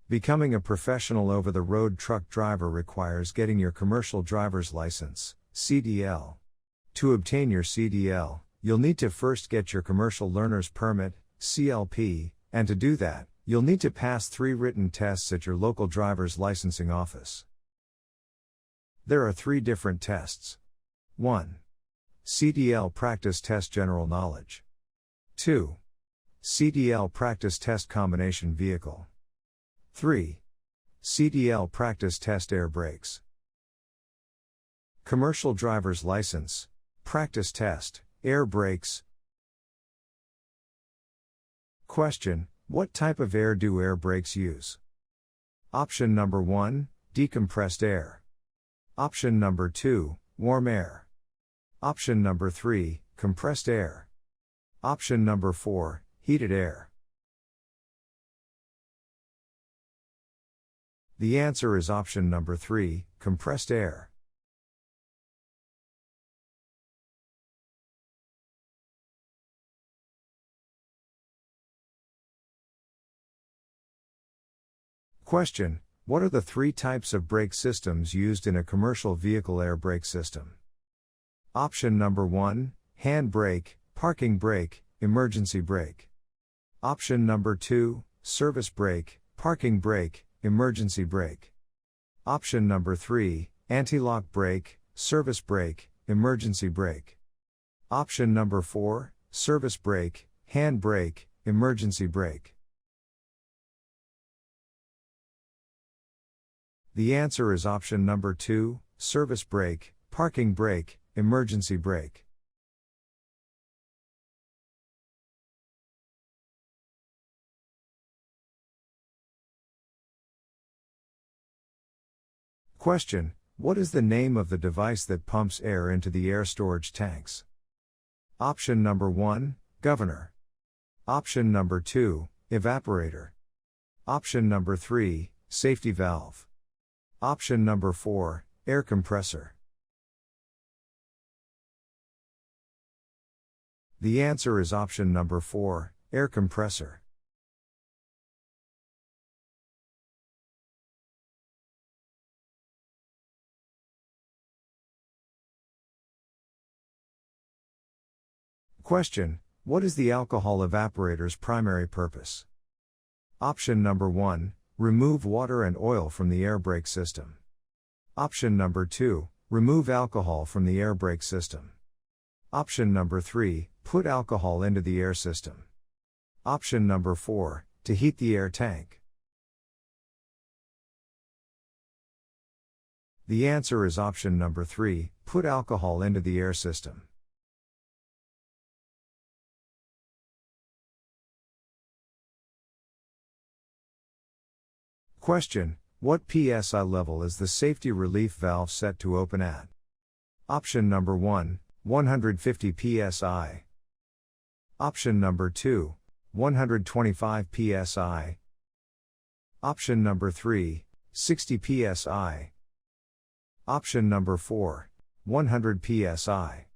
Becoming a professional over-the-road truck driver requires getting your commercial driver's license, CDL. To obtain your CDL, you'll need to first get your commercial learner's permit, CLP, and to do that, you'll need to pass 3 written tests at your local driver's licensing office. There are 3 different tests. 1. CDL Practice Test General Knowledge. 2. CDL Practice Test Combination Vehicle. 3. CDL Practice Test Air Brakes. Commercial Driver's License, Practice Test, Air Brakes. Question: what type of air do air brakes use? Option number 1, decompressed air. Option number 2, warm air. Option number 3, compressed air. Option number 4, heated air. The answer is option number 3, compressed air. Question: what are the 3 types of brake systems used in a commercial vehicle air brake system? Option number 1, hand brake, parking brake, emergency brake. Option number 2, service brake, parking brake, emergency brake. Option number 3, anti-lock brake, service brake, emergency brake. Option number 4, service brake, hand brake, emergency brake. The answer is option number 2, service brake, parking brake, emergency brake. Question: what is the name of the device that pumps air into the air storage tanks? Option number 1, governor. Option number 2, evaporator. Option number 3, safety valve. Option number 4, air compressor. The answer is option number 4, air compressor. Question: what is the alcohol evaporator's primary purpose? Option number 1, remove water and oil from the air brake system. Option number 2, remove alcohol from the air brake system. Option number 3, put alcohol into the air system. Option number 4, to heat the air tank. The answer is option number 3, put alcohol into the air system. Question: what PSI level is the safety relief valve set to open at? Option number 1, 150 PSI. Option number 2, 125 PSI. Option number 3, 60 PSI. Option number 4, 100 PSI.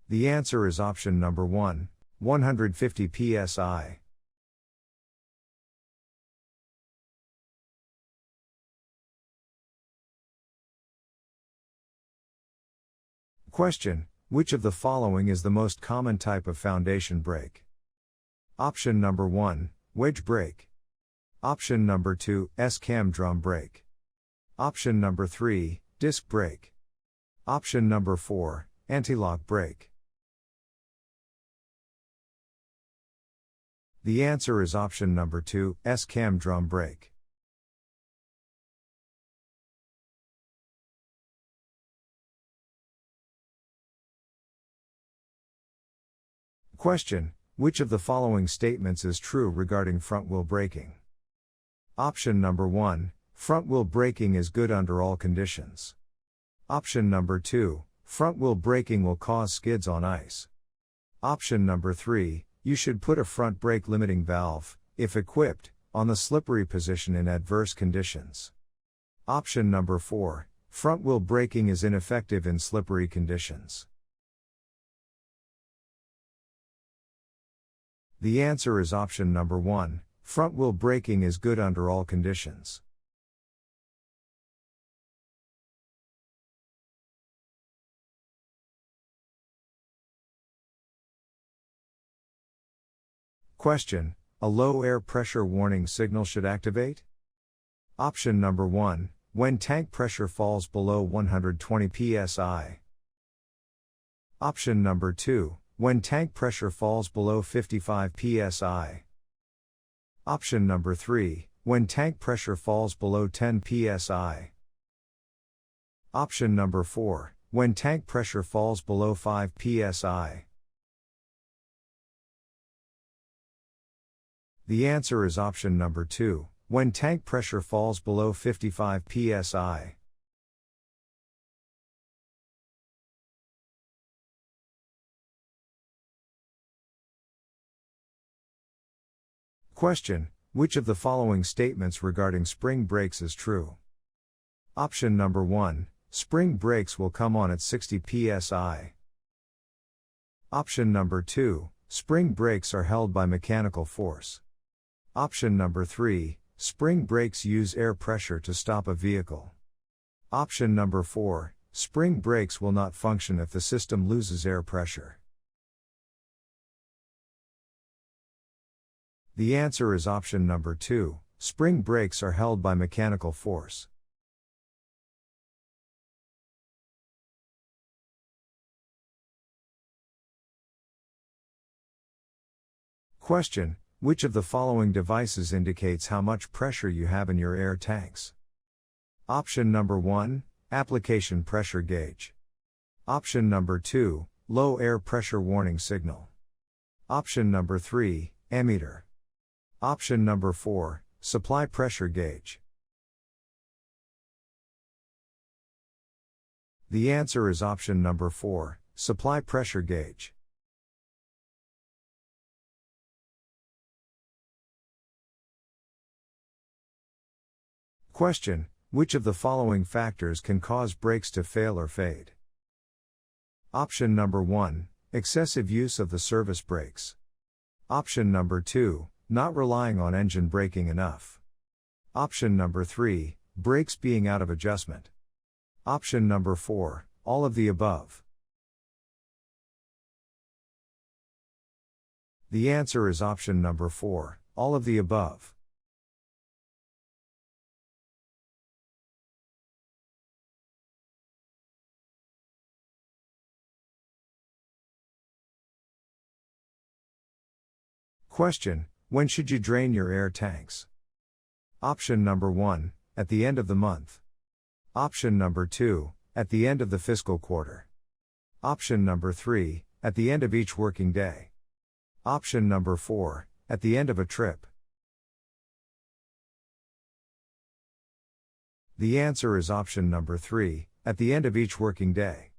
The answer is option number 1, 150 PSI. Question: which of the following is the most common type of foundation brake? Option number 1, wedge brake. Option number 2, S-cam drum brake. Option number 3, disc brake. Option number 4, anti-lock brake. The answer is option number 2, S-cam drum brake. Question: which of the following statements is true regarding front-wheel braking? Option number 1, front-wheel braking is good under all conditions. Option number 2, front-wheel braking will cause skids on ice. Option number 3, you should put a front brake limiting valve, if equipped, on the slippery position in adverse conditions. Option number 4, front-wheel braking is ineffective in slippery conditions. The answer is option number 1, front wheel braking is good under all conditions. Question: a low air pressure warning signal should activate? Option number 1, when tank pressure falls below 120 psi. Option number 2, when tank pressure falls below 55 psi. Option number 3, when tank pressure falls below 10 psi. Option number 4, when tank pressure falls below 5 psi. The answer is option number 2, when tank pressure falls below 55 psi. Question: which of the following statements regarding spring brakes is true? Option number 1, spring brakes will come on at 60 psi. Option number 2, spring brakes are held by mechanical force. Option number 3, spring brakes use air pressure to stop a vehicle. Option number 4, spring brakes will not function if the system loses air pressure. The answer is option number 2, spring brakes are held by mechanical force. Question: which of the following devices indicates how much pressure you have in your air tanks? Option number 1, application pressure gauge. Option number 2, low air pressure warning signal. Option number 3, ammeter. Option number 4, supply pressure gauge. The answer is option number 4, supply pressure gauge. Question: which of the following factors can cause brakes to fail or fade? Option number 1, excessive use of the service brakes. Option number 2, not relying on engine braking enough. Option number 3, brakes being out of adjustment. Option number 4, all of the above. The answer is option number 4, all of the above. Question: when should you drain your air tanks? Option number 1, at the end of the month. Option number 2, at the end of the fiscal quarter. Option number 3, at the end of each working day. Option number 4, at the end of a trip. The answer is option number 3, at the end of each working day.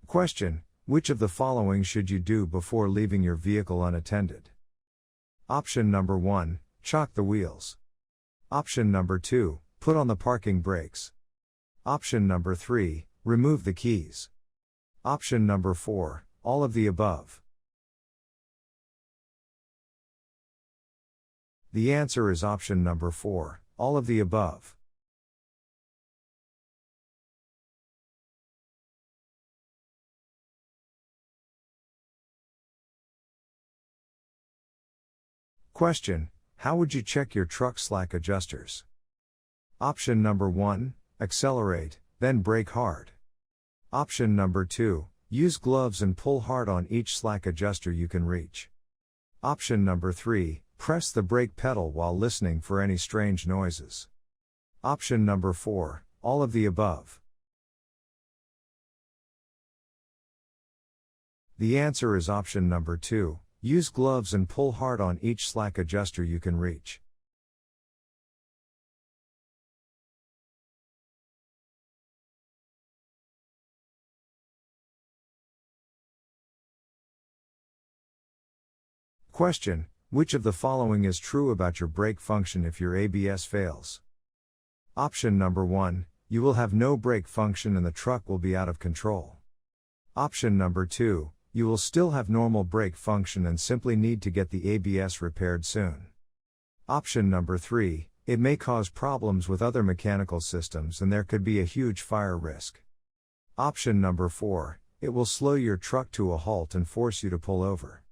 Question: which of the following should you do before leaving your vehicle unattended? Option number 1, chock the wheels. Option number 2, put on the parking brakes. Option number 3, remove the keys. Option number 4, all of the above. The answer is option number 4, all of the above. Question: how would you check your truck slack adjusters? Option number 1, accelerate, then brake hard. Option number 2, use gloves and pull hard on each slack adjuster you can reach. Option number 3, press the brake pedal while listening for any strange noises. Option number 4, all of the above. The answer is option number 2, use gloves and pull hard on each slack adjuster you can reach. Question: which of the following is true about your brake function if your ABS fails? Option number 1, you will have no brake function and the truck will be out of control. Option number 2, you will still have normal brake function and simply need to get the ABS repaired soon. Option number 3, it may cause problems with other mechanical systems and there could be a huge fire risk. Option number 4, it will slow your truck to a halt and force you to pull over.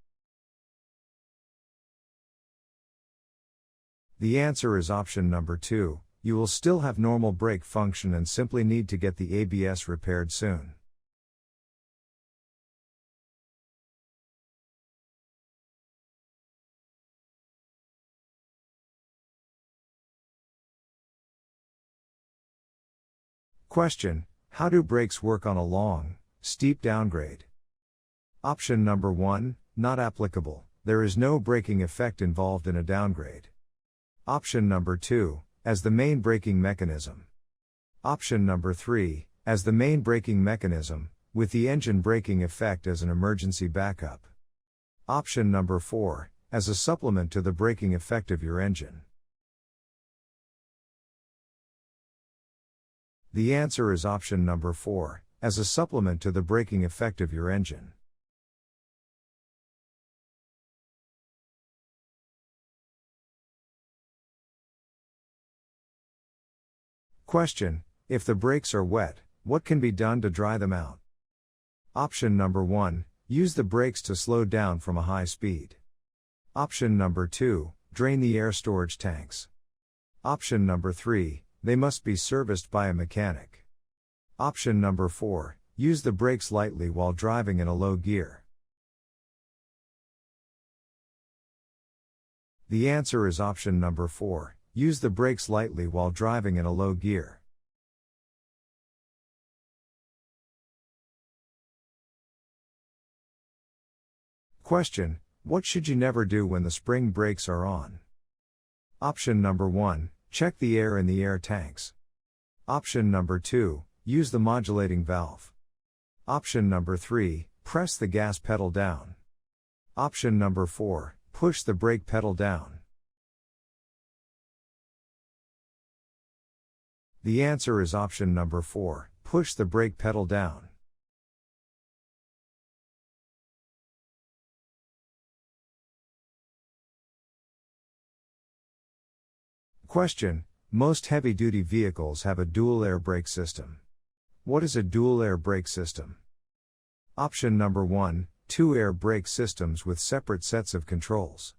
The answer is option number 2, you will still have normal brake function and simply need to get the ABS repaired soon. Question: how do brakes work on a long, steep downgrade? Option number 1, not applicable, there is no braking effect involved in a downgrade. Option number 2, as the main braking mechanism. Option number 3, as the main braking mechanism, with the engine braking effect as an emergency backup. Option number 4, as a supplement to the braking effect of your engine. The answer is option number 4, as a supplement to the braking effect of your engine. Question: if the brakes are wet, what can be done to dry them out? Option number 1, use the brakes to slow down from a high speed. Option number 2, drain the air storage tanks. Option number 3, they must be serviced by a mechanic. Option number 4, use the brakes lightly while driving in a low gear. The answer is option number 4, use the brakes lightly while driving in a low gear. Question: what should you never do when the spring brakes are on? Option number 1, check the air in the air tanks. Option number 2, use the modulating valve. Option number 3, press the gas pedal down. Option number 4, push the brake pedal down. The answer is option number 4, push the brake pedal down. Question: most heavy-duty vehicles have a dual air brake system. What is a dual air brake system? Option number 1, 2 air brake systems with separate sets of controls.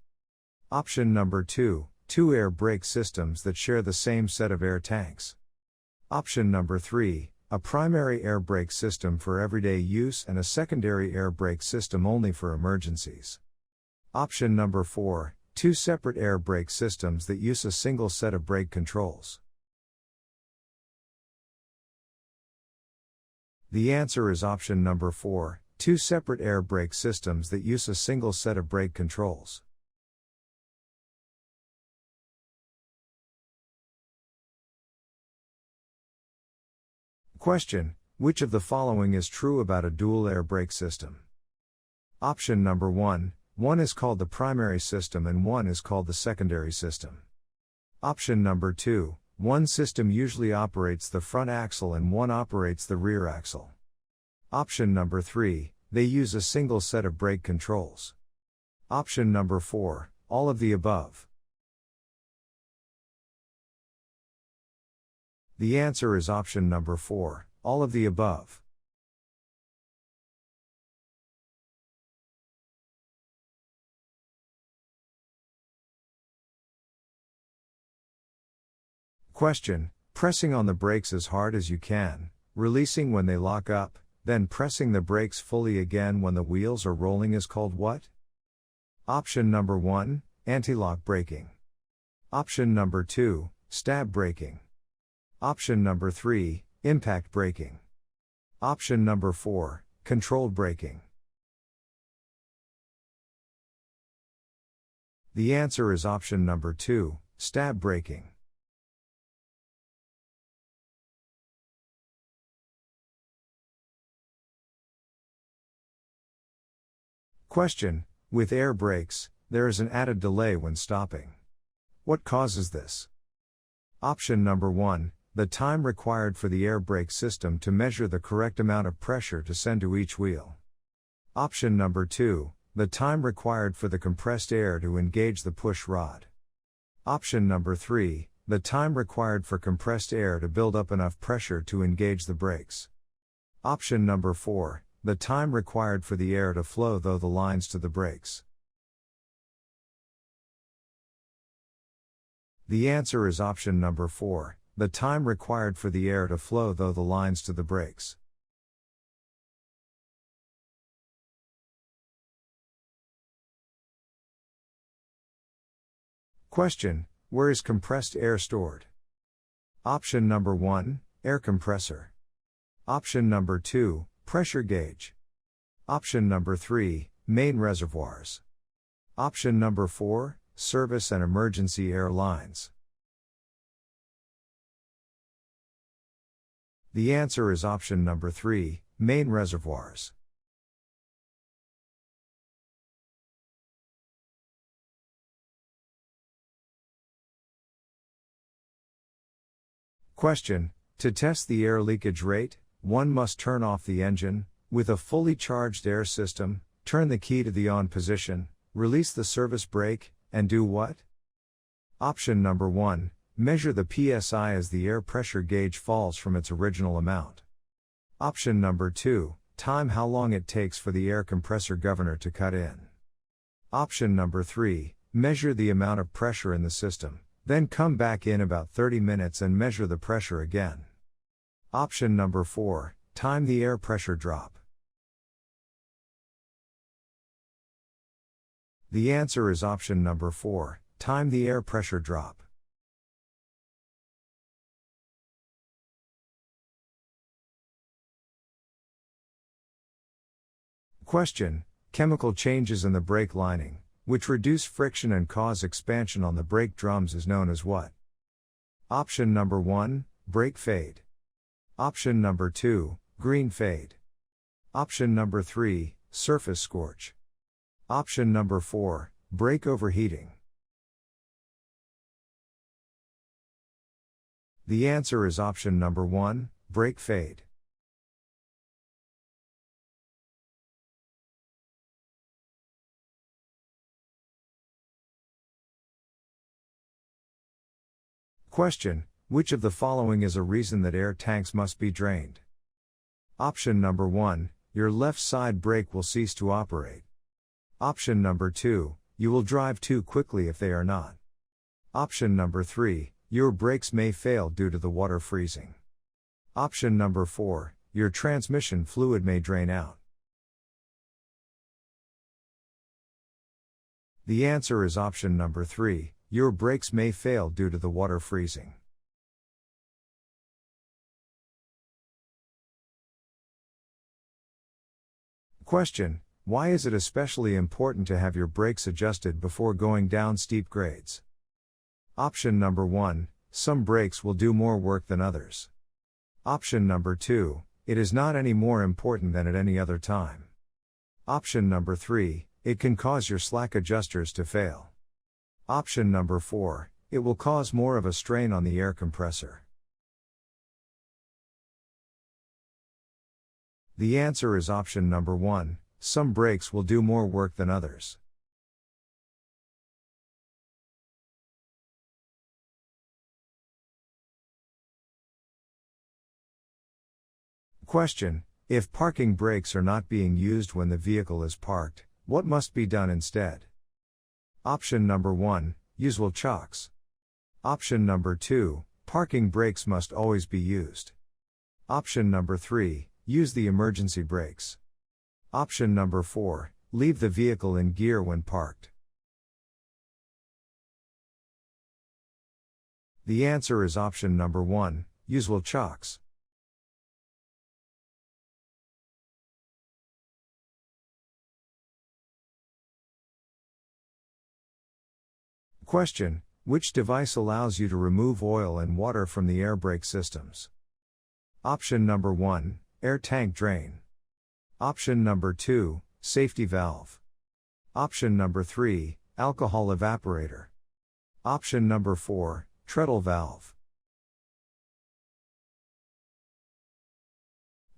Option number 2, 2 air brake systems that share the same set of air tanks. Option number 3, a primary air brake system for everyday use and a secondary air brake system only for emergencies. Option number 4, 2 separate air brake systems that use a single set of brake controls. The answer is option number 4, 2 separate air brake systems that use a single set of brake controls. Question: which of the following is true about a dual air brake system? Option number 1, one is called the primary system and one is called the secondary system. Option number 2, one system usually operates the front axle and one operates the rear axle. Option number 3, they use a single set of brake controls. Option number 4, all of the above. The answer is option number 4, all of the above. Question: pressing on the brakes as hard as you can, releasing when they lock up, then pressing the brakes fully again when the wheels are rolling is called what? Option number 1, anti-lock braking. Option number 2, stab braking. Option number 3, impact braking. Option number 4, controlled braking. The answer is option number 2, stab braking. Question: with air brakes, there is an added delay when stopping. What causes this? Option number 1, the time required for the air brake system to measure the correct amount of pressure to send to each wheel. Option number 2, the time required for the compressed air to engage the push rod. Option number 3, the time required for compressed air to build up enough pressure to engage the brakes. Option number 4, the time required for the air to flow through the lines to the brakes. The answer is option number 4, the time required for the air to flow through the lines to the brakes. Question: where is compressed air stored? Option number 1, air compressor. Option number 2, pressure gauge. Option number 3, main reservoirs. Option number 4, service and emergency air lines. The answer is option number 3, main reservoirs. Question: to test the air leakage rate, one must turn off the engine, with a fully charged air system, turn the key to the on position, release the service brake, and do what? Option number 1, measure the PSI as the air pressure gauge falls from its original amount. Option number 2, time how long it takes for the air compressor governor to cut in. Option number 3, measure the amount of pressure in the system, then come back in about 30 minutes and measure the pressure again. Option number 4, time the air pressure drop. The answer is option number 4, time the air pressure drop. Question: chemical changes in the brake lining, which reduce friction and cause expansion on the brake drums, is known as what? Option number 1, brake fade. Option number 2, green fade. Option number 3, surface scorch. Option number 4, brake overheating. The answer is option number 1, brake fade. Question: which of the following is a reason that air tanks must be drained? Option number 1, your left side brake will cease to operate. Option number 2, you will drive too quickly if they are not. Option number 3, your brakes may fail due to the water freezing. Option number 4, your transmission fluid may drain out. The answer is option number 3, your brakes may fail due to the water freezing. Question: why is it especially important to have your brakes adjusted before going down steep grades? Option number 1, some brakes will do more work than others. Option number 2, it is not any more important than at any other time. Option number 3, it can cause your slack adjusters to fail. Option number 4, it will cause more of a strain on the air compressor. The answer is option number 1, some brakes will do more work than others. Question: if parking brakes are not being used when the vehicle is parked, what must be done instead? Option number 1, use wheel chocks. Option number 2, parking brakes must always be used. Option number 3, use the emergency brakes. Option number 4, leave the vehicle in gear when parked. The answer is option number 1, use wheel chocks. Question: which device allows you to remove oil and water from the air brake systems? Option number 1, air tank drain. Option number 2, safety valve. Option number 3, alcohol evaporator. Option number 4, treadle valve.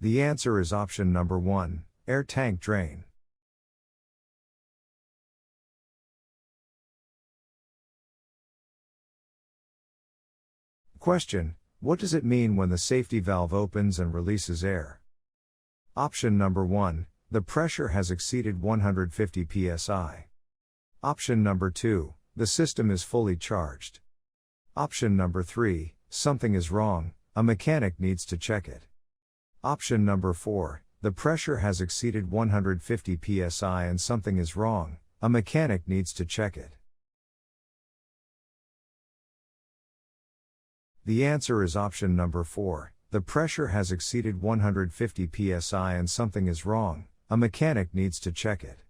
The answer is option number 1, air tank drain. Question: what does it mean when the safety valve opens and releases air? Option number 1, the pressure has exceeded 150 psi. Option number 2, the system is fully charged. Option number 3, something is wrong, a mechanic needs to check it. Option number 4, the pressure has exceeded 150 psi and something is wrong, a mechanic needs to check it. The answer is option number 4, the pressure has exceeded 150 psi and something is wrong, a mechanic needs to check it.